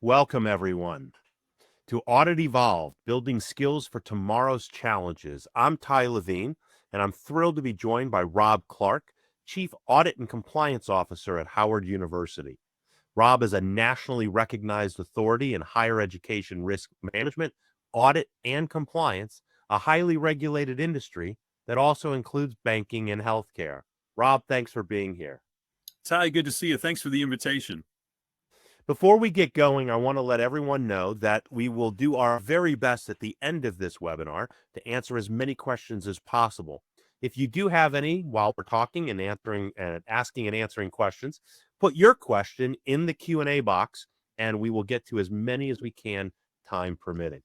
Welcome, everyone, to Audit Evolved, Building Skills for Tomorrow's Challenges. I'm Ty Levine, and I'm thrilled to be joined by Rob Clark, Chief Audit and Compliance Officer at Howard University. Rob is a nationally recognized authority in higher education risk management, audit, and compliance, a highly regulated industry that also includes banking and healthcare. Rob, thanks for being here. Ty, good to see you. Thanks for the invitation. Before we get going, I want to let everyone know that we will do our very best at the end of this webinar to answer as many questions as possible. If you do have any while we're talking and asking and answering questions, put your question in the Q&A box and we will get to as many as we can, time permitting.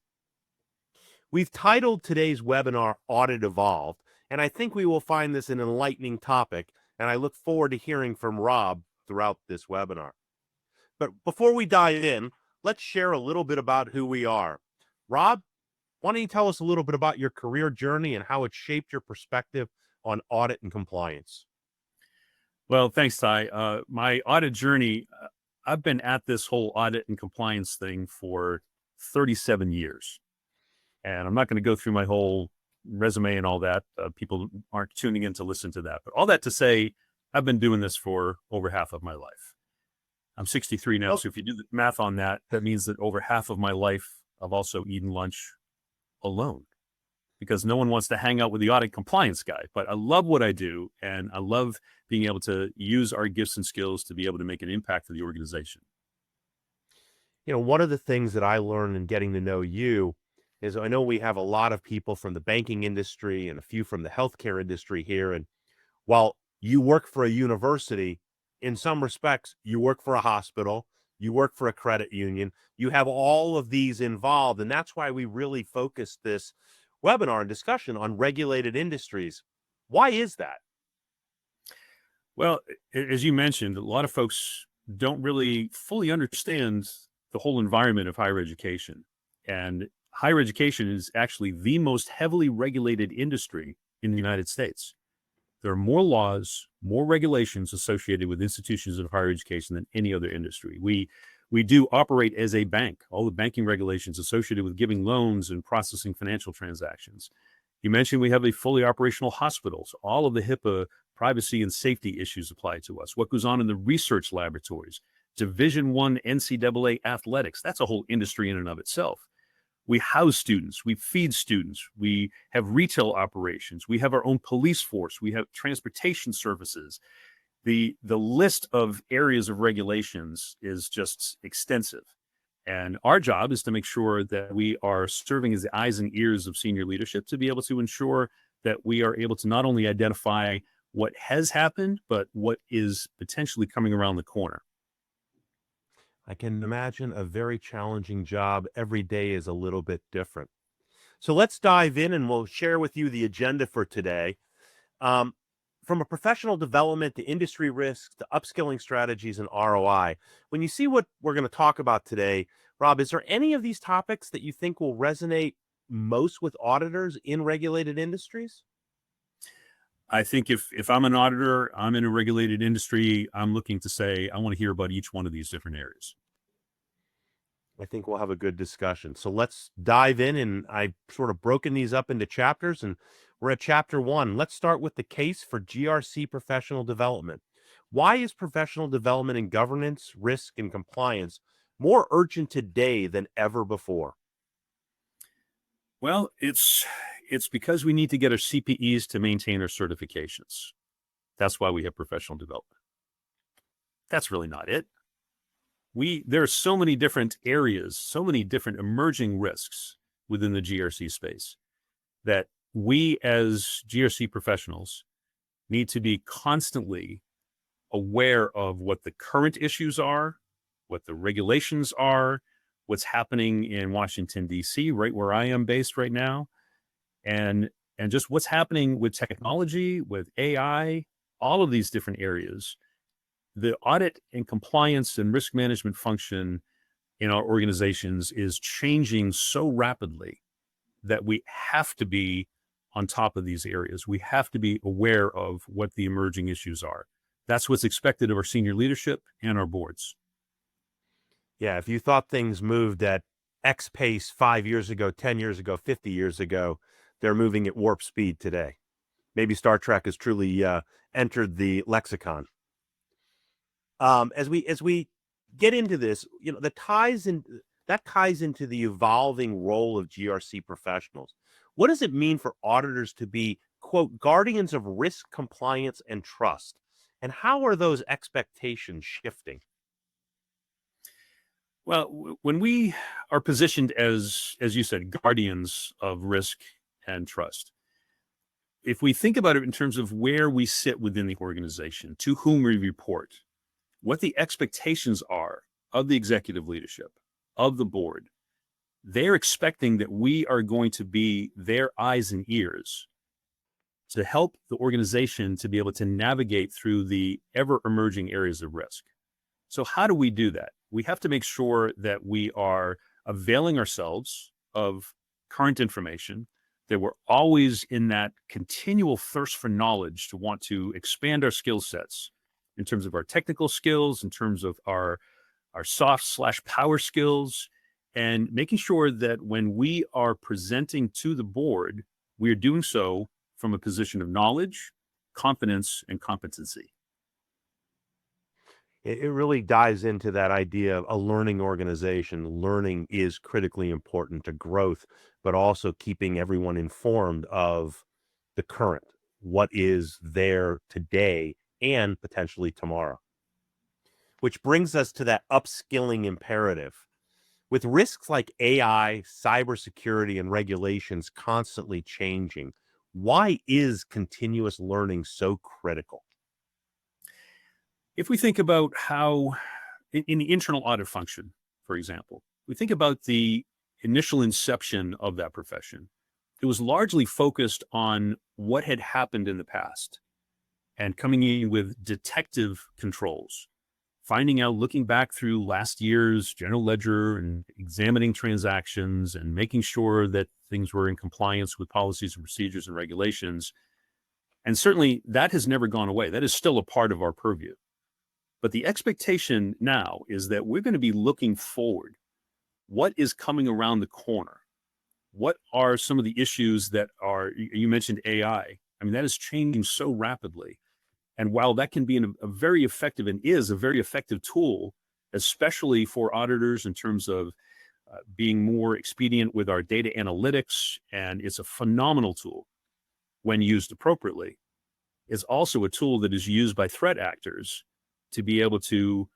We've titled today's webinar Audit Evolved, and I think we will find this an enlightening topic, and I look forward to hearing from Rob throughout this webinar. But before we dive in, let's share a little bit about who we are. Rob, why don't you tell us a little bit about your career journey and how it shaped your perspective on audit and compliance? Well, thanks, Ty. My audit journey, I've been at this whole audit and compliance thing for 37 years. And I'm not going to go through my whole resume and all that. People aren't tuning in to listen to that. But all that to say, I've been doing this for over half of my life. I'm 63 now, so if you do the math on that, that means that over half of my life, I've also eaten lunch alone because no one wants to hang out with the audit compliance guy. But I love what I do, and I love being able to use our gifts and skills to be able to make an impact for the organization. You know, one of the things that I learned in getting to know you is I know we have a lot of people from the banking industry and a few from the healthcare industry here. And while you work for a university, in some respects, you work for a hospital, you work for a credit union, you have all of these involved. And that's why we really focused this webinar and discussion on regulated industries. Why is that? Well, as you mentioned, a lot of folks don't really fully understand the whole environment of higher education. And higher education is actually the most heavily regulated industry in the United States. There are more laws, more regulations associated with institutions of higher education than any other industry. We do operate as a bank, all the banking regulations associated with giving loans and processing financial transactions. You mentioned we have a fully operational hospitals. All of the HIPAA privacy and safety issues apply to us. What goes on in the research laboratories, Division I NCAA athletics, that's a whole industry in and of itself. We house students, we feed students, we have retail operations, we have our own police force, we have transportation services. The list of areas of regulations is just extensive. And our job is to make sure that we are serving as the eyes and ears of senior leadership to be able to ensure that we are able to not only identify what has happened, but what is potentially coming around the corner. I can imagine a very challenging job. Every day is a little bit different. So let's dive in and we'll share with you the agenda for today. From a professional development to industry risks to upskilling strategies and ROI. When you see what we're going to talk about today, Rob, is there any of these topics that you think will resonate most with auditors in regulated industries? I think if I'm an auditor, I'm in a regulated industry, I'm looking to say, I want to hear about each one of these different areas. I think we'll have a good discussion. So let's dive in, and I've sort of broken these up into chapters, and we're at chapter 1. Let's start with the case for GRC professional development. Why is professional development in governance, risk, and compliance more urgent today than ever before? Well, it's because we need to get our CPEs to maintain our certifications. That's why we have professional development. That's really not it. There are so many different areas, so many different emerging risks within the GRC space that we as GRC professionals need to be constantly aware of what the current issues are, what the regulations are, what's happening in Washington, D.C., right where I am based right now, and just what's happening with technology, with AI, all of these different areas. The audit and compliance and risk management function in our organizations is changing so rapidly that we have to be on top of these areas. We have to be aware of what the emerging issues are. That's what's expected of our senior leadership and our boards. Yeah, if you thought things moved at X pace 5 years ago, 10 years ago, 50 years ago, they're moving at warp speed today. Maybe Star Trek has truly entered the lexicon. As we get into this, that ties into the evolving role of GRC professionals. What does it mean for auditors to be, quote, guardians of risk, compliance, and trust? And how are those expectations shifting? Well, when we are positioned as you said, guardians of risk and trust, if we think about it in terms of where we sit within the organization, to whom we report, what the expectations are of the executive leadership, of the board, they're expecting that we are going to be their eyes and ears to help the organization to be able to navigate through the ever emerging areas of risk. So how do we do that? We have to make sure that we are availing ourselves of current information, that we're always in that continual thirst for knowledge to want to expand our skill sets in terms of our technical skills, in terms of our soft/power skills, and making sure that when we are presenting to the board, we are doing so from a position of knowledge, confidence, and competency. It really dives into that idea of a learning organization. Learning is critically important to growth, but also keeping everyone informed of the current, what is there today and potentially tomorrow. Which brings us to that upskilling imperative. With risks like AI, cybersecurity, and regulations constantly changing, why is continuous learning so critical? If we think about how, in the internal audit function, for example, we think about the initial inception of that profession, it was largely focused on what had happened in the past and coming in with detective controls, finding out, looking back through last year's general ledger and examining transactions and making sure that things were in compliance with policies and procedures and regulations. And certainly that has never gone away. That is still a part of our purview. But the expectation now is that we're going to be looking forward. What is coming around the corner? What are some of the issues that are, you mentioned AI. I mean, that is changing so rapidly. And while that can be a very effective and is a very effective tool, especially for auditors in terms of being more expedient with our data analytics, and it's a phenomenal tool when used appropriately, it's also a tool that is used by threat actors to be able to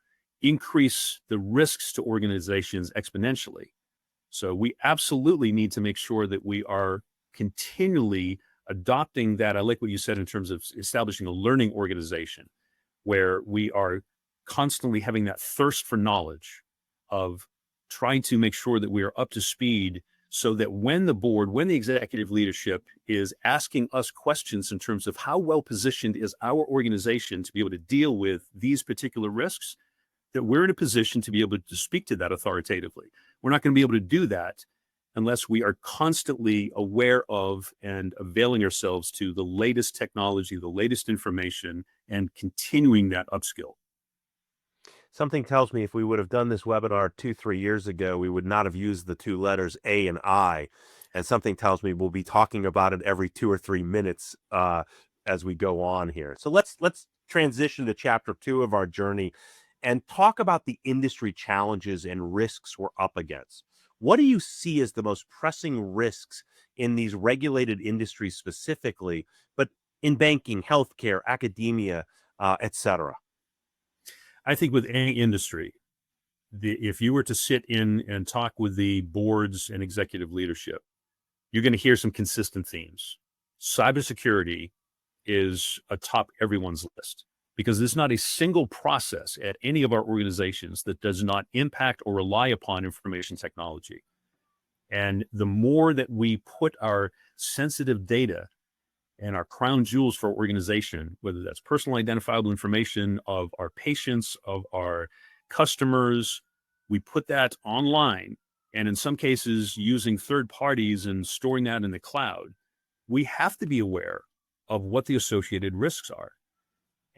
increase the risks to organizations exponentially. So we absolutely need to make sure that we are continually adopting that. I like what you said in terms of establishing a learning organization where we are constantly having that thirst for knowledge of trying to make sure that we are up to speed so that when the board, when the executive leadership is asking us questions in terms of how well positioned is our organization to be able to deal with these particular risks, that we're in a position to be able to speak to that authoritatively. We're not going to be able to do that unless we are constantly aware of and availing ourselves to the latest technology, the latest information, and continuing that upskill. Something tells me if we would have done this webinar 2, 3 years ago, we would not have used the two letters A and I. And something tells me we'll be talking about it every 2 or 3 minutes as we go on here. So let's transition to chapter 2 of our journey and talk about the industry challenges and risks we're up against. What do you see as the most pressing risks in these regulated industries specifically, but in banking, healthcare, academia, et cetera? I think with any industry, if you were to sit in and talk with the boards and executive leadership, you're going to hear some consistent themes. Cybersecurity is atop everyone's list because there's not a single process at any of our organizations that does not impact or rely upon information technology. And the more that we put our sensitive data and our crown jewels for our organization, whether that's personal identifiable information of our patients, of our customers, we put that online, and in some cases using third parties and storing that in the cloud, we have to be aware of what the associated risks are.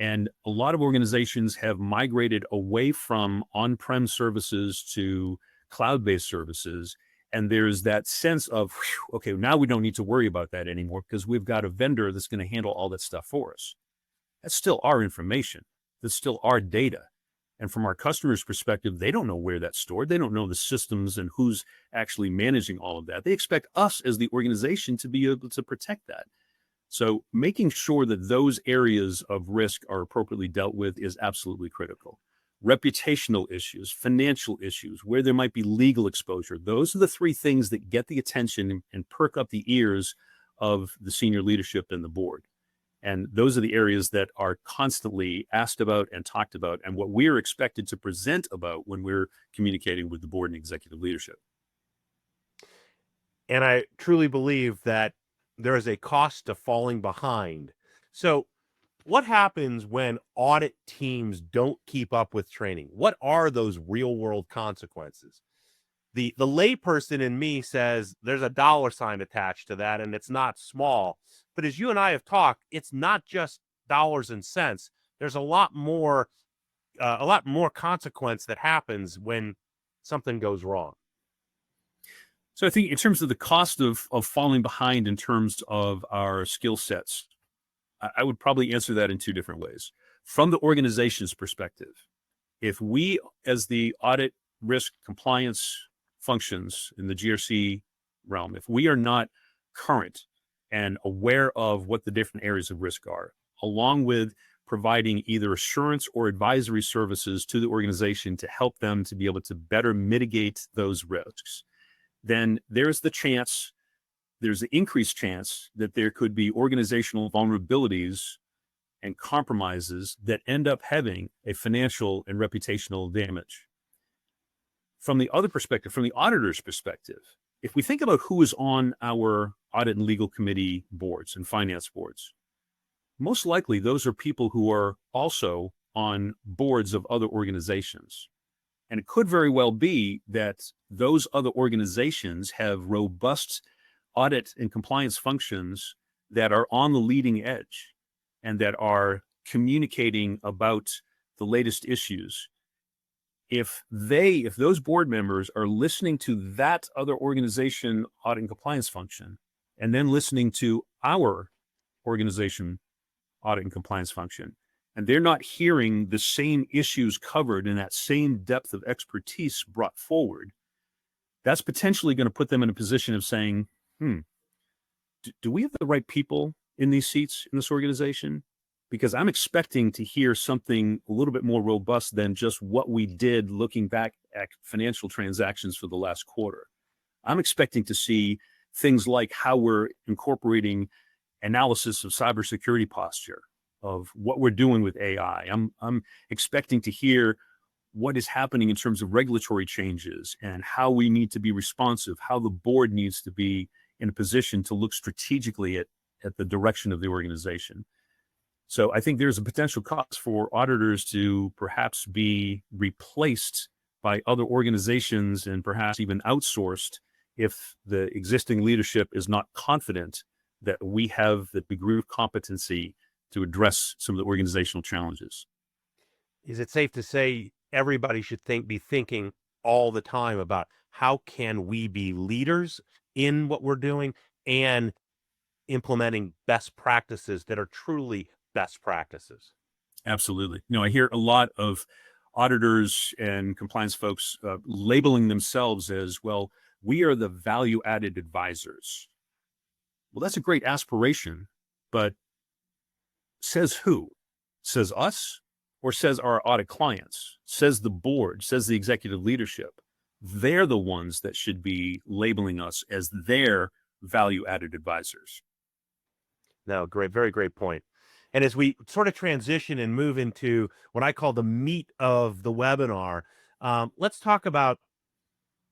And a lot of organizations have migrated away from on-prem services to cloud-based services. And there's that sense of, whew, okay, now we don't need to worry about that anymore because we've got a vendor that's going to handle all that stuff for us. That's still our information. That's still our data. And from our customers' perspective, they don't know where that's stored. They don't know the systems and who's actually managing all of that. They expect us as the organization to be able to protect that. So making sure that those areas of risk are appropriately dealt with is absolutely critical. Reputational issues, financial issues, where there might be legal exposure. Those are the three things that get the attention and perk up the ears of the senior leadership and the board. And those are the areas that are constantly asked about and talked about, and what we're expected to present about when we're communicating with the board and executive leadership. And I truly believe that there is a cost to falling behind. So, what happens when audit teams don't keep up with training? What are those real world consequences? The layperson in me says there's a dollar sign attached to that, and it's not small. But as you and I have talked, it's not just dollars and cents. There's a lot more consequence that happens when something goes wrong. So I think in terms of the cost of falling behind in terms of our skill sets, I would probably answer that in two different ways. From the organization's perspective, if we, as the audit risk compliance functions in the GRC realm, if we are not current and aware of what the different areas of risk are, along with providing either assurance or advisory services to the organization to help them to be able to better mitigate those risks, then there's the increased chance that there could be organizational vulnerabilities and compromises that end up having a financial and reputational damage. From the other perspective, from the auditor's perspective, if we think about who is on our audit and legal committee boards and finance boards, most likely those are people who are also on boards of other organizations. And it could very well be that those other organizations have robust audit and compliance functions that are on the leading edge and that are communicating about the latest issues. If those board members are listening to that other organization audit and compliance function, and then listening to our organization audit and compliance function, and they're not hearing the same issues covered in that same depth of expertise brought forward, that's potentially going to put them in a position of saying, do we have the right people in these seats in this organization? Because I'm expecting to hear something a little bit more robust than just what we did looking back at financial transactions for the last quarter. I'm expecting to see things like how we're incorporating analysis of cybersecurity posture, of what we're doing with AI. I'm expecting to hear what is happening in terms of regulatory changes and how we need to be responsive, how the board needs to be in a position to look strategically at the direction of the organization. So I think there's a potential cost for auditors to perhaps be replaced by other organizations and perhaps even outsourced if the existing leadership is not confident that we have the degree of competency to address some of the organizational challenges. Is it safe to say everybody should be thinking all the time about how can we be leaders in what we're doing and implementing best practices that are truly best practices? Absolutely. I hear a lot of auditors and compliance folks labeling themselves as, well, we are the value-added advisors. Well, that's a great aspiration, but says who? Says us? Or says our audit clients? Says the board? Says the executive leadership? They're the ones that should be labeling us as their value-added advisors. No, great, very great point. And as we sort of transition and move into what I call the meat of the webinar, let's talk about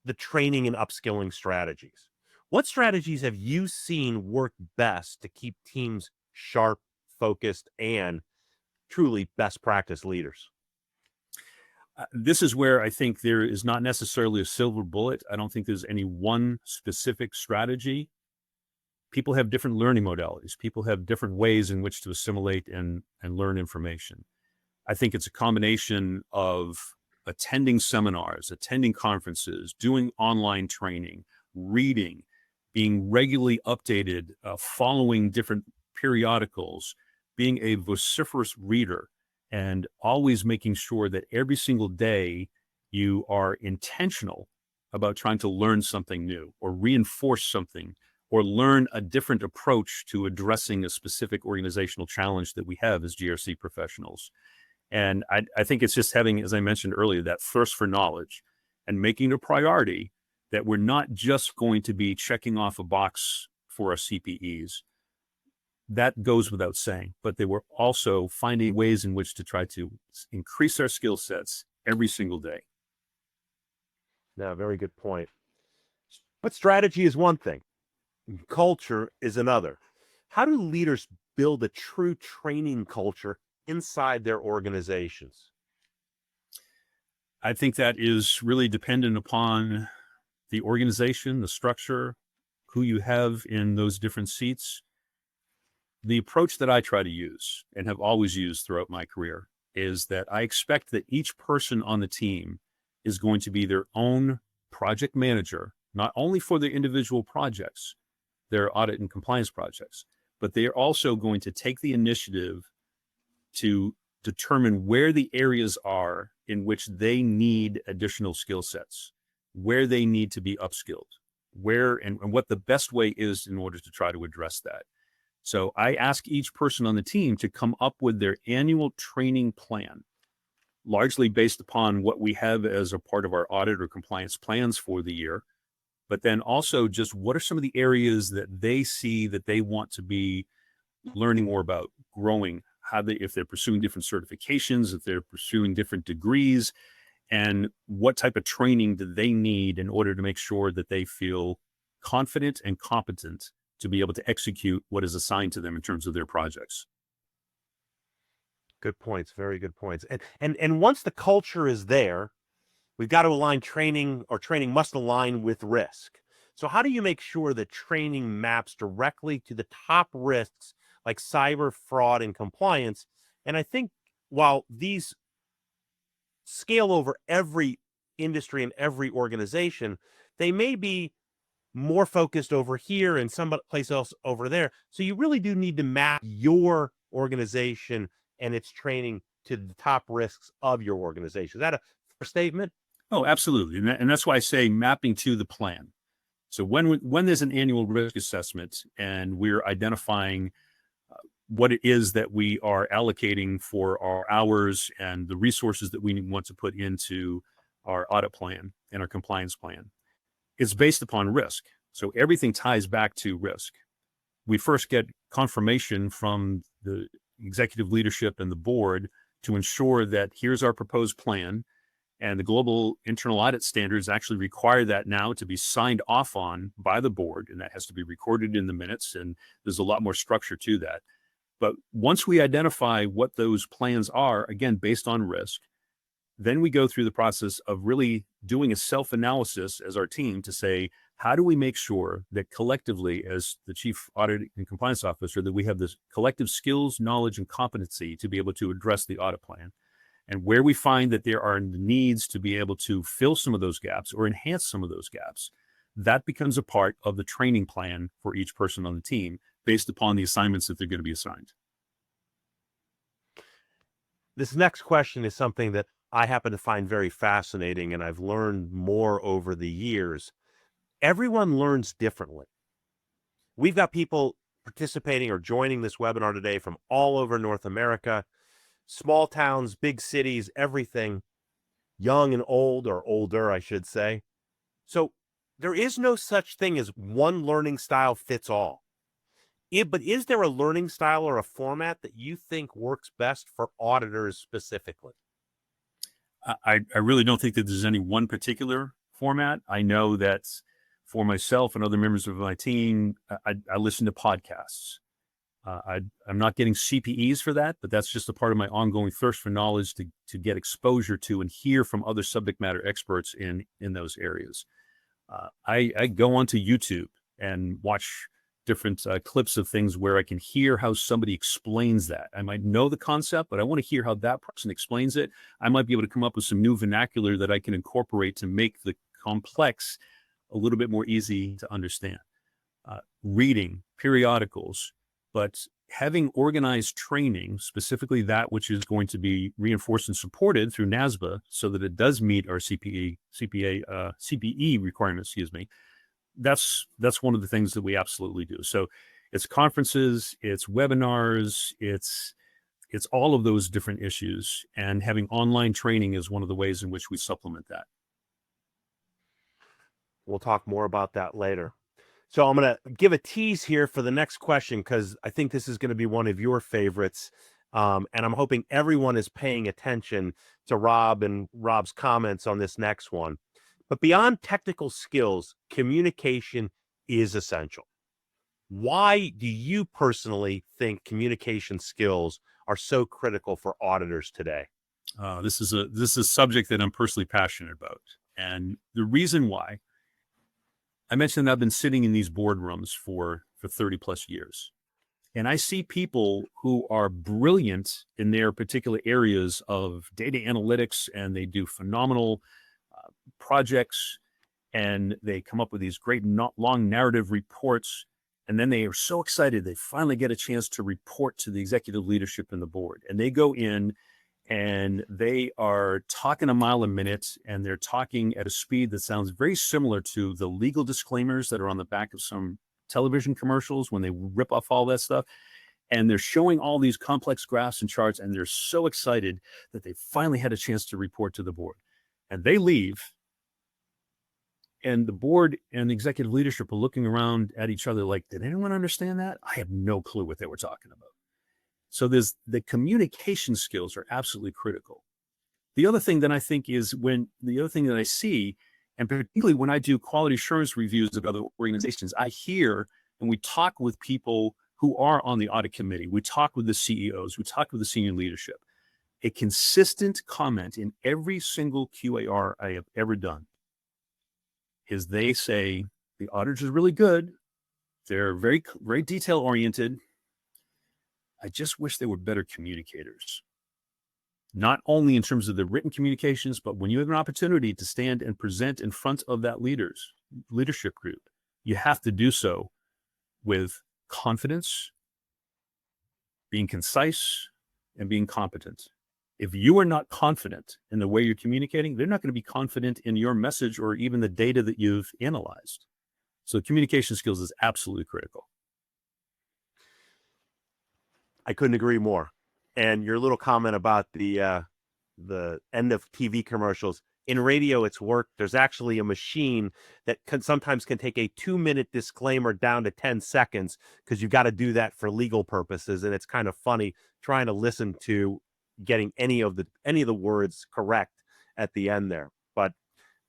the training and upskilling strategies. What strategies have you seen work best to keep teams sharp, focused, and truly best practice leaders? This is where I think there is not necessarily a silver bullet. I don't think there's any one specific strategy. people have different learning modalities. People have different ways in which to assimilate and learn information. I think it's a combination of attending seminars, attending conferences, doing online training, reading, being regularly updated, following different periodicals, being a vociferous reader, and always making sure that every single day you are intentional about trying to learn something new or reinforce something or learn a different approach to addressing a specific organizational challenge that we have as GRC professionals. And I think it's just having, as I mentioned earlier, that thirst for knowledge and making it a priority that we're not just going to be checking off a box for our CPEs. That goes without saying, but they were also finding ways in which to try to increase our skill sets every single day. No, very good point. But strategy is one thing. Culture is another. How do leaders build a true training culture inside their organizations? I think that is really dependent upon the organization, the structure, who you have in those different seats. The approach that I try to use and have always used throughout my career is that I expect that each person on the team is going to be their own project manager, not only for their individual projects, their audit and compliance projects, but they are also going to take the initiative to determine where the areas are in which they need additional skill sets, where they need to be upskilled, where and what the best way is in order to try to address that. So I ask each person on the team to come up with their annual training plan, largely based upon what we have as a part of our audit or compliance plans for the year, but then also just what are some of the areas that they see that they want to be learning more about, growing, how they, if they're pursuing different certifications, if they're pursuing different degrees, and what type of training do they need in order to make sure that they feel confident and competent to be able to execute what is assigned to them in terms of their projects. Good points, very good points. And once the culture is there, we've got to align training, or training must align with risk. So how do you make sure that training maps directly to the top risks like cyber fraud and compliance? And I think while these scale over every industry and every organization, they may be more focused over here and someplace else over there. So you really do need to map your organization and its training to the top risks of your organization. Is that a fair statement? Oh, absolutely. And that's why I say mapping to the plan. So when there's an annual risk assessment and we're identifying what it is that we are allocating for our hours and the resources that we want to put into our audit plan and our compliance plan, it's based upon risk. So everything ties back to risk. We first get confirmation from the executive leadership and the board to ensure that here's our proposed plan. And the global internal audit standards actually require that now to be signed off on by the board. And that has to be recorded in the minutes. And there's a lot more structure to that. But once we identify what those plans are, again, based on risk, then we go through the process of really doing a self-analysis as our team to say, how do we make sure that collectively, as the Chief Audit and Compliance Officer, that we have this collective skills, knowledge, and competency to be able to address the audit plan? And where we find that there are needs to be able to fill some of those gaps or enhance some of those gaps, that becomes a part of the training plan for each person on the team based upon the assignments that they're going to be assigned. This next question is something that I happen to find very fascinating, and I've learned more over the years. Everyone learns differently. We've got people participating or joining this webinar today from all over North America, small towns, big cities, everything, young and old, or older, I should say. So there is no such thing as one learning style fits all. But is there a learning style or a format that you think works best for auditors specifically? I really don't think that there's any one particular format. I know that for myself and other members of my team, I listen to podcasts. I'm not getting CPEs for that, but that's just a part of my ongoing thirst for knowledge to get exposure to and hear from other subject matter experts in those areas. I go onto YouTube and watch different clips of things where I can hear how somebody explains that. I might know the concept, but I want to hear how that person explains it. I might be able to come up with some new vernacular that I can incorporate to make the complex a little bit more easy to understand. Reading periodicals, but having organized training, specifically that which is going to be reinforced and supported through NASBA so that it does meet our CPE requirements, excuse me. That's one of the things that we absolutely do. So it's conferences, it's webinars, it's all of those different issues, and having online training is one of the ways in which we supplement that. We'll talk more about that later. So I'm going to give a tease here for the next question, because I think this is going to be one of your favorites. And I'm hoping everyone is paying attention to Rob and Rob's comments on this next one. But beyond technical skills, communication is essential. Why do you personally think communication skills are so critical for auditors today? This is a subject that I'm personally passionate about. And the reason why, I mentioned that I've been sitting in these boardrooms for 30 plus years. And I see people who are brilliant in their particular areas of data analytics, and they do phenomenal projects, and they come up with these great long narrative reports. And then they are so excited they finally get a chance to report to the executive leadership and the board. And they go in and they are talking a mile a minute, and they're talking at a speed that sounds very similar to the legal disclaimers that are on the back of some television commercials when they rip off all that stuff. And they're showing all these complex graphs and charts, and they're so excited that they finally had a chance to report to the board. And they leave, and the board and the executive leadership are looking around at each other like, did anyone understand that? I have no clue what they were talking about. So the communication skills are absolutely critical. The other thing that I think is the other thing that I see, and particularly when I do quality assurance reviews of other organizations, I hear and we talk with people who are on the audit committee. We talk with the CEOs, we talk with the senior leadership. A consistent comment in every single QAR I have ever done is they say the auditors are really good. They're very, very detail oriented. I just wish they were better communicators. Not only in terms of the written communications, but when you have an opportunity to stand and present in front of that leadership group, you have to do so with confidence, being concise, and being competent. If you are not confident in the way you're communicating, they're not going to be confident in your message or even the data that you've analyzed. So communication skills is absolutely critical. I couldn't agree more. And your little comment about the end of TV commercials, in radio, it's worked. There's actually a machine that sometimes can take a 2-minute disclaimer down to 10 seconds because you've got to do that for legal purposes. And it's kind of funny trying to listen to getting any of the words correct at the end there. But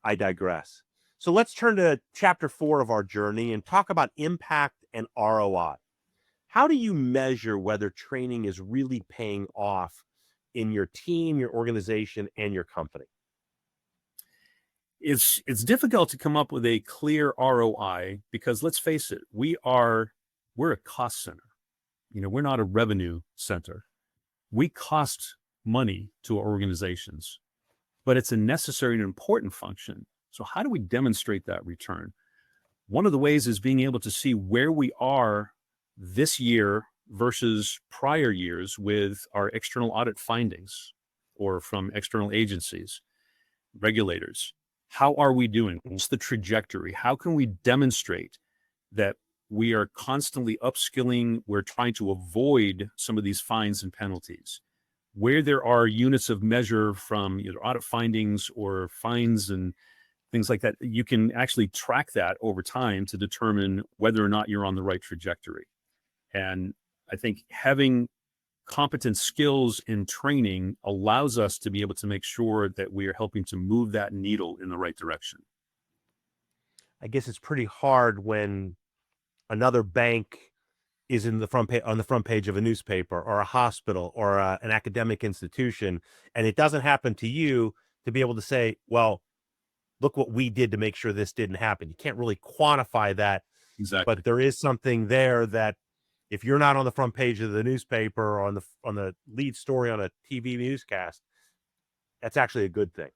I digress. So let's turn to chapter 4 of our journey and talk about impact and ROI. How do you measure whether training is really paying off in your team, your organization, and your company? It's difficult to come up with a clear ROI because let's face it, we're a cost center. We're not a revenue center. We cost money to our organizations, but it's a necessary and important function. So how do we demonstrate that return? One of the ways is being able to see where we are this year versus prior years with our external audit findings or from external agencies, regulators. How are we doing? What's the trajectory? How can we demonstrate that we are constantly upskilling? We're trying to avoid some of these fines and penalties. Where there are units of measure from either audit findings or fines and things like that, you can actually track that over time to determine whether or not you're on the right trajectory. And I think having competent skills in training allows us to be able to make sure that we are helping to move that needle in the right direction. I guess it's pretty hard when another bank is in the on the front page of a newspaper, or a hospital, or an academic institution, and it doesn't happen to you to be able to say, well, look what we did to make sure this didn't happen. You can't really quantify that Exactly. but there is something there that if you're not on the front page of the newspaper or on the lead story on a TV newscast, that's actually a good thing.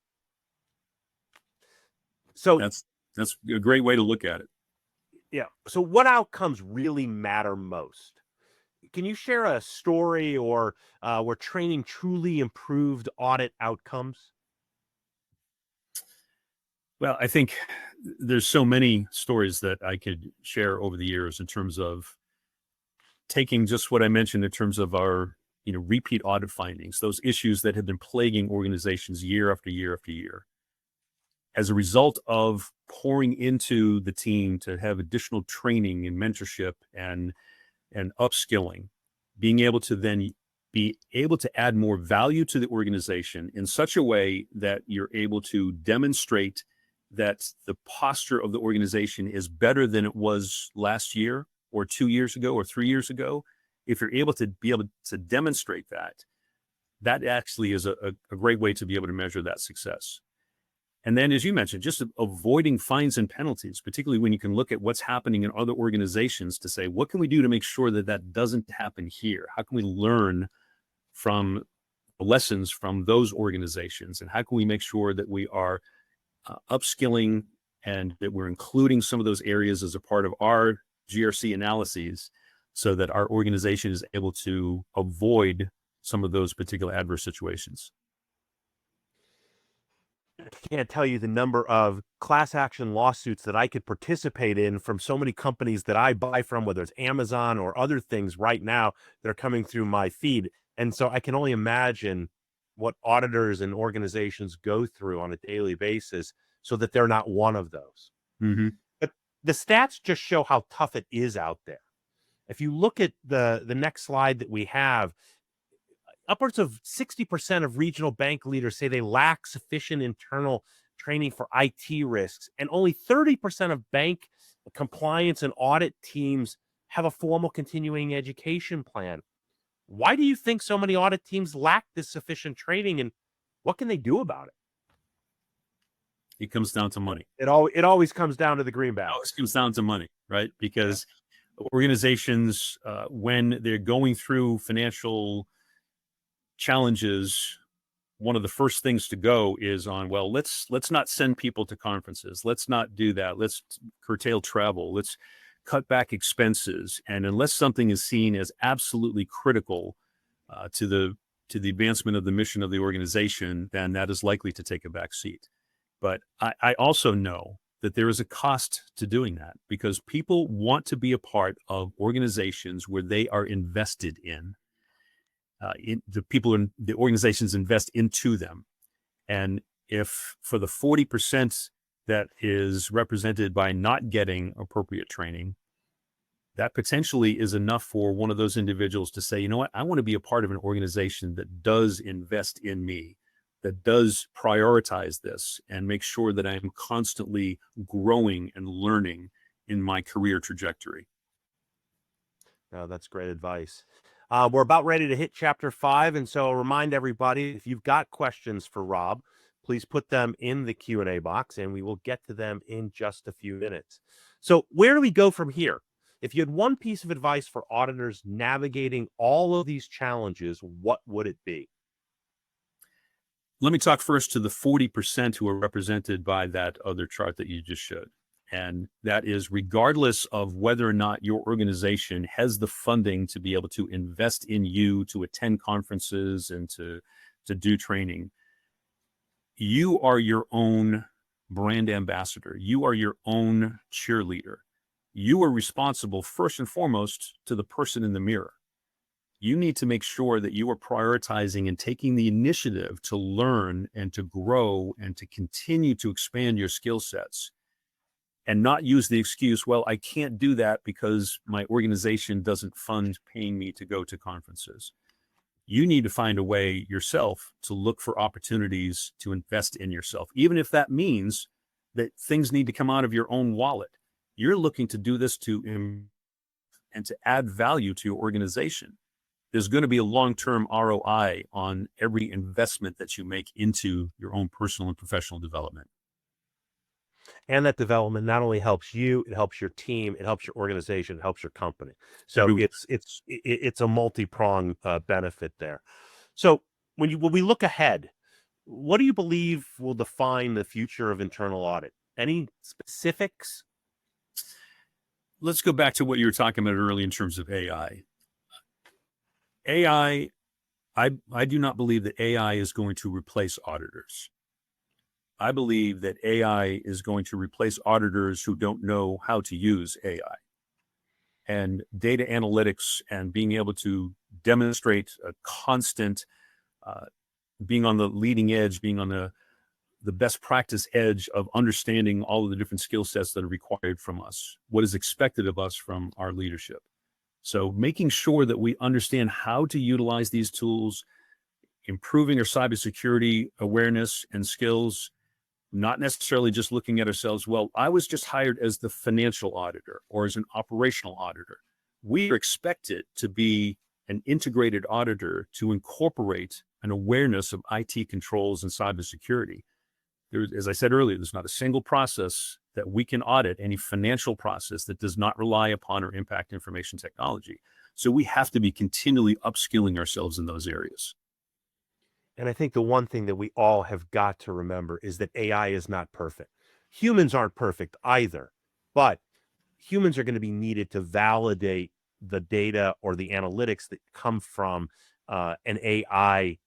So That's a great way to look at it. yeah. So what outcomes really matter most? Can you share a story or where training truly improved audit outcomes? Well, I think there's so many stories that I could share over the years in terms of taking just what I mentioned in terms of our, repeat audit findings, those issues that have been plaguing organizations year after year after year. As a result of pouring into the team to have additional training and mentorship and upskilling, being able to then be able to add more value to the organization in such a way that you're able to demonstrate that the posture of the organization is better than it was last year or 2 years ago or 3 years ago. If you're able to demonstrate that, that actually is a great way to be able to measure that success. And then, as you mentioned, just avoiding fines and penalties, particularly when you can look at what's happening in other organizations to say, what can we do to make sure that that doesn't happen here? How can we learn from lessons from those organizations? And how can we make sure that we are upskilling and that we're including some of those areas as a part of our GRC analyses so that our organization is able to avoid some of those particular adverse situations? I can't tell you the number of class action lawsuits that I could participate in from so many companies that I buy from, whether it's Amazon or other things right now that are coming through my feed. And so I can only imagine what auditors and organizations go through on a daily basis so that they're not one of those. Mm-hmm. But the stats just show how tough it is out there. If you look at the next slide that we have, upwards of 60% of regional bank leaders say they lack sufficient internal training for IT risks, and only 30% of bank compliance and audit teams have a formal continuing education plan. Why do you think so many audit teams lack this sufficient training, and what can they do about it? It comes down to money. It always comes down to the greenback. It always comes down to money, right? Because organizations, when they're going through financial challenges, one of the first things to go is on, well, let's not send people to conferences. Let's not do that. Let's curtail travel. Let's cut back expenses. And unless something is seen as absolutely critical to the advancement of the mission of the organization, then that is likely to take a back seat. But I also know that there is a cost to doing that because people want to be a part of organizations where they are invested in. The people in the organizations invest into them. And if for the 40% that is represented by not getting appropriate training, that potentially is enough for one of those individuals to say, you know what, I want to be a part of an organization that does invest in me, that does prioritize this and make sure that I am constantly growing and learning in my career trajectory. Oh, that's great advice. We're about ready to hit chapter 5, and so I'll remind everybody, if you've got questions for Rob, please put them in the Q&A box, and we will get to them in just a few minutes. So where do we go from here? If you had one piece of advice for auditors navigating all of these challenges, what would it be? Let me talk first to the 40% who are represented by that other chart that you just showed. And that is regardless of whether or not your organization has the funding to be able to invest in you, to attend conferences and to do training. You are your own brand ambassador. You are your own cheerleader. You are responsible first and foremost to the person in the mirror. You need to make sure that you are prioritizing and taking the initiative to learn and to grow and to continue to expand your skill sets and not use the excuse, well, I can't do that because my organization doesn't fund paying me to go to conferences. You need to find a way yourself to look for opportunities to invest in yourself, even if that means that things need to come out of your own wallet. You're looking to do this and to add value to your organization. There's going to be a long-term ROI on every investment that you make into your own personal and professional development. And that development not only helps you, it helps your team, it helps your organization, it helps your company. So Everyone. it's a multi-pronged benefit there. So when we look ahead, what do you believe will define the future of internal audit? Any specifics? Let's go back to what you were talking about earlier in terms of AI. AI, I do not believe that AI is going to replace auditors. I believe that AI is going to replace auditors who don't know how to use AI. And data analytics and being able to demonstrate a constant being on the leading edge, being on the best practice edge of understanding all of the different skill sets that are required from us, what is expected of us from our leadership. So making sure that we understand how to utilize these tools, improving our cybersecurity awareness and skills, not necessarily just looking at ourselves, well, I was just hired as the financial auditor or as an operational auditor. We are expected to be an integrated auditor to incorporate an awareness of IT controls and cybersecurity. As I said earlier, there's not a single process that we can audit, any financial process that does not rely upon or impact information technology. So we have to be continually upskilling ourselves in those areas. And I think the one thing that we all have got to remember is that AI is not perfect. Humans aren't perfect either, but humans are going to be needed to validate the data or the analytics that come from an AI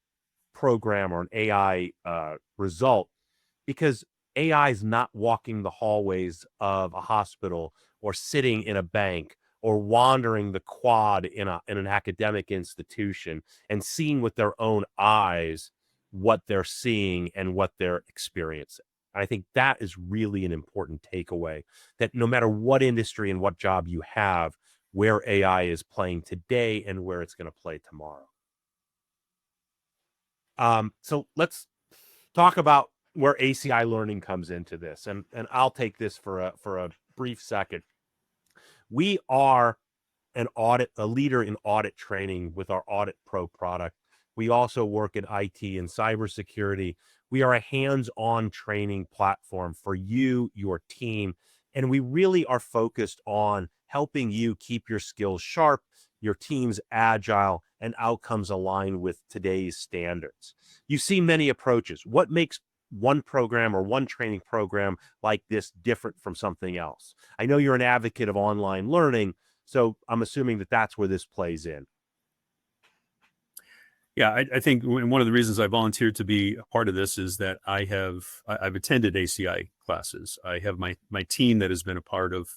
program or an AI result, because AI is not walking the hallways of a hospital or sitting in a bank or wandering the quad in an academic institution and seeing with their own eyes what they're seeing and what they're experiencing. I think that is really an important takeaway, that no matter what industry and what job you have, where AI is playing today and where it's going to play tomorrow. So let's talk about where ACI learning comes into this, and I'll take this for a brief second. We are a leader in audit training with our Audit Pro product. We also work in IT and cybersecurity. We are a hands-on training platform for you, your team, and we really are focused on helping you keep your skills sharp, your teams agile, and outcomes aligned with today's standards. You see many approaches. What makes one program or one training program like this different from something else? I know you're an advocate of online learning, so I'm assuming that that's where this plays in. Yeah, I think one of the reasons I volunteered to be a part of this is that I've attended ACI classes. I have my team that has been a part of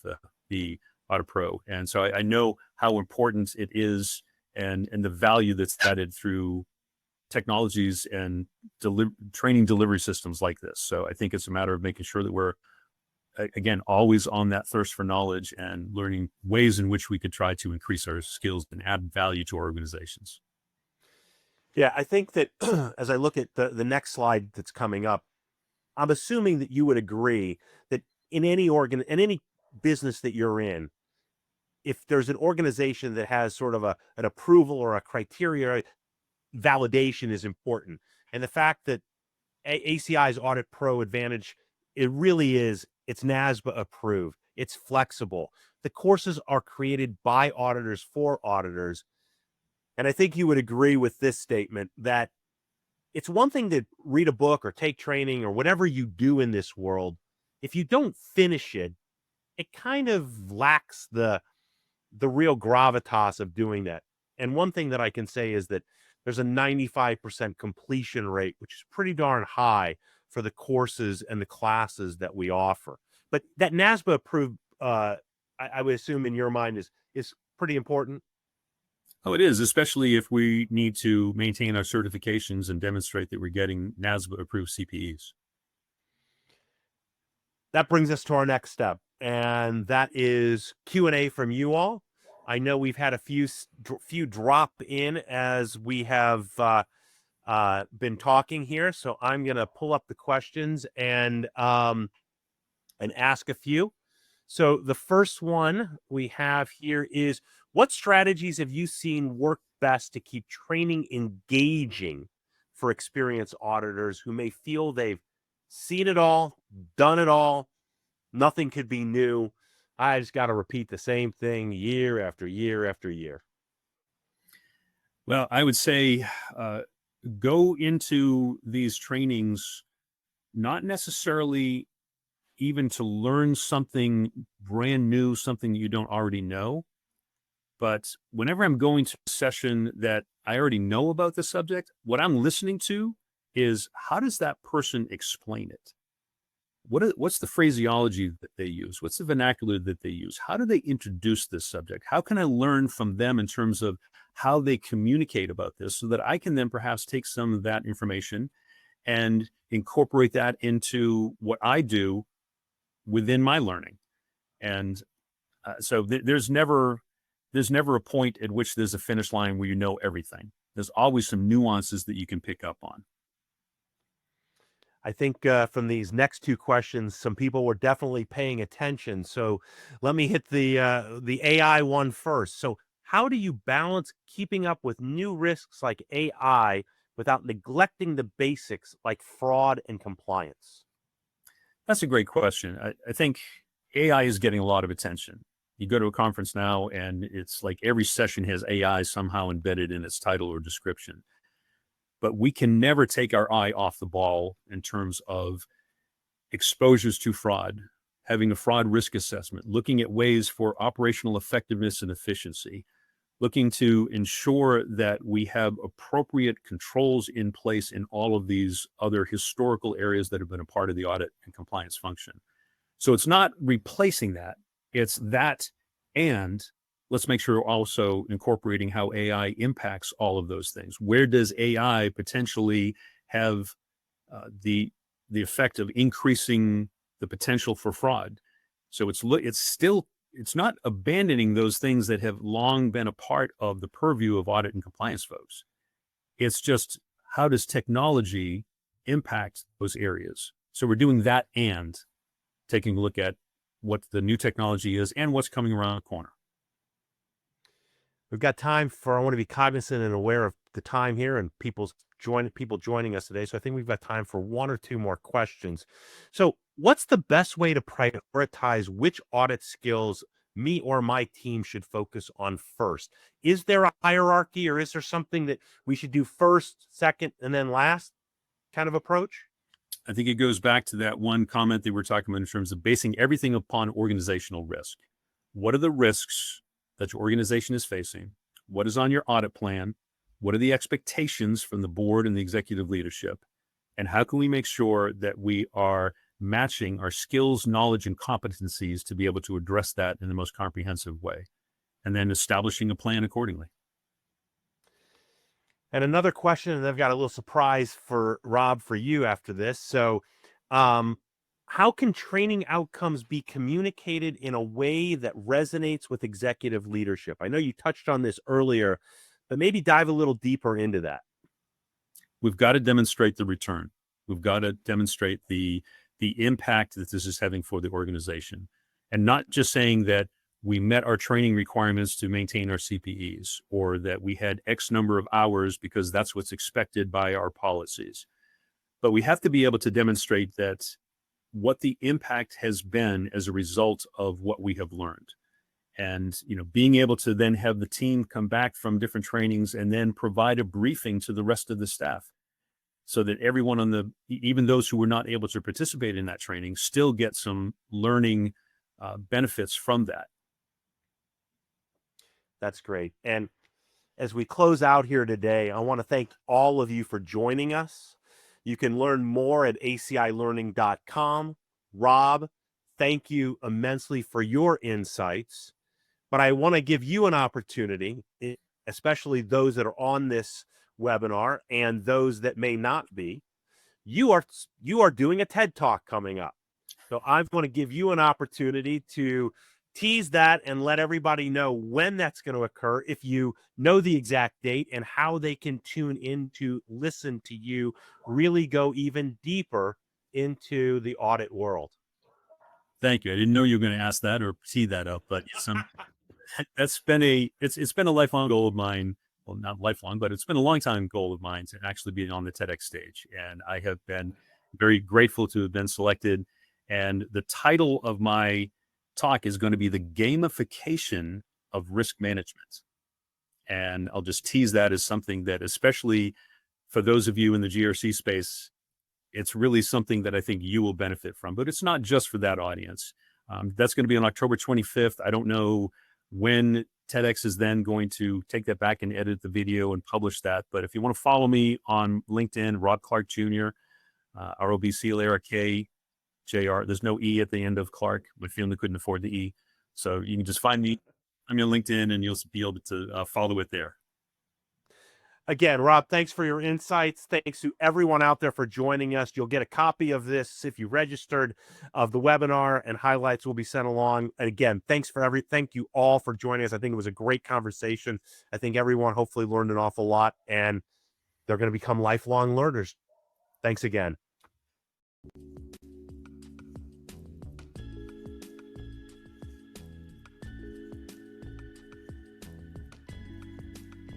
the Audit Pro, and so I know how important it is and the value that's added through technologies and training delivery systems like this. So I think it's a matter of making sure that we're, again, always on that thirst for knowledge and learning ways in which we could try to increase our skills and add value to our organizations. Yeah, I think that as I look at the next slide that's coming up, I'm assuming that you would agree that in any business that you're in, if there's an organization that has sort of an approval or a criteria, validation is important. And the fact that ACI's Audit Pro Advantage, it really is, it's NASBA approved, it's flexible. The courses are created by auditors for auditors. And I think you would agree with this statement that it's one thing to read a book or take training or whatever you do in this world. If you don't finish it, it kind of lacks the real gravitas of doing that. And one thing that I can say is that there's a 95% completion rate, which is pretty darn high for the courses and the classes that we offer. But that NASBA approved, I would assume in your mind is pretty important. Oh, it is, especially if we need to maintain our certifications and demonstrate that we're getting NASBA approved CPEs. That brings us to our next step, and that is Q&A from you all. I know we've had a few drop in as we have been talking here, so I'm going to pull up the questions and ask a few. So the first one we have here is, what strategies have you seen work best to keep training engaging for experienced auditors who may feel they've seen it all, done it all, Nothing could be new. I just got to repeat the same thing year after year after year. Well, I would say go into these trainings not necessarily even to learn something brand new, something you don't already know. But whenever I'm going to a session that I already know about the subject, what I'm listening to is how does that person explain it? What's the phraseology that they use? What's the vernacular that they use? How do they introduce this subject? How can I learn from them in terms of how they communicate about this so that I can then perhaps take some of that information and incorporate that into what I do within my learning? And so there's never a point at which there's a finish line where you know everything. There's always some nuances that you can pick up on. I think from these next two questions, some people were definitely paying attention. So let me hit the AI one first. So how do you balance keeping up with new risks like AI without neglecting the basics like fraud and compliance? That's a great question. I think AI is getting a lot of attention. You go to a conference now, and it's like every session has AI somehow embedded in its title or description. But we can never take our eye off the ball in terms of exposures to fraud, having a fraud risk assessment, looking at ways for operational effectiveness and efficiency, looking to ensure that we have appropriate controls in place in all of these other historical areas that have been a part of the audit and compliance function. So it's not replacing that. It's that, and let's make sure we're also incorporating how AI impacts all of those things. Where does AI potentially have the effect of increasing the potential for fraud? So it's not abandoning those things that have long been a part of the purview of audit and compliance folks. It's just how does technology impact those areas? So we're doing that and taking a look at what the new technology is and what's coming around the corner. We've got time for, I want to be cognizant and aware of the time here and people joining us today. So I think we've got time for one or two more questions. So what's the best way to prioritize which audit skills me or my team should focus on first? Is there a hierarchy, or is there something that we should do first, second, and then last kind of approach? I think it goes back to that one comment that we're talking about in terms of basing everything upon organizational risk. What are the risks that your organization is facing? What is on your audit plan? What are the expectations from the board and the executive leadership? And how can we make sure that we are matching our skills, knowledge, and competencies to be able to address that in the most comprehensive way? And then establishing a plan accordingly. And another question, and I've got a little surprise for Rob for you after this. So, how can training outcomes be communicated in a way that resonates with executive leadership? I know you touched on this earlier, but maybe dive a little deeper into that. We've got to demonstrate the return. We've got to demonstrate the impact that this is having for the organization, and not just saying that we met our training requirements to maintain our CPEs, or that we had X number of hours because that's what's expected by our policies. But we have to be able to demonstrate that what the impact has been as a result of what we have learned. And, being able to then have the team come back from different trainings and then provide a briefing to the rest of the staff so that everyone even those who were not able to participate in that training still get some learning benefits from that. That's great. And as we close out here today, I want to thank all of you for joining us. You can learn more at acilearning.com. Rob, thank you immensely for your insights. But I want to give you an opportunity, especially those that are on this webinar and those that may not be. You are doing a TED Talk coming up. So I'm going to give you an opportunity to tease that and let everybody know when that's going to occur, if you know the exact date, and how they can tune in to listen to you really go even deeper into the audit world. Thank you. I didn't know you were going to ask that or tee that up, but it's been a lifelong goal of mine. Well, not lifelong, but it's been a long time goal of mine to actually be on the TEDx stage. And I have been very grateful to have been selected. And the title of my talk is going to be the gamification of risk management. And I'll just tease that as something that, especially for those of you in the GRC space, it's really something that I think you will benefit from. But it's not just for that audience. That's going to be on October 25th. I don't know when TEDx is then going to take that back and edit the video and publish that. But if you want to follow me on LinkedIn, Rob Clark Jr., ROBCLARK JR. There's no E at the end of Clark. My family couldn't afford the E. So you can just find me. I'm on LinkedIn and you'll be able to follow it there. Again, Rob, thanks for your insights. Thanks to everyone out there for joining us. You'll get a copy of this if you registered of the webinar, and highlights will be sent along. And again, thank you all for joining us. I think it was a great conversation. I think everyone hopefully learned an awful lot, and they're going to become lifelong learners. Thanks again.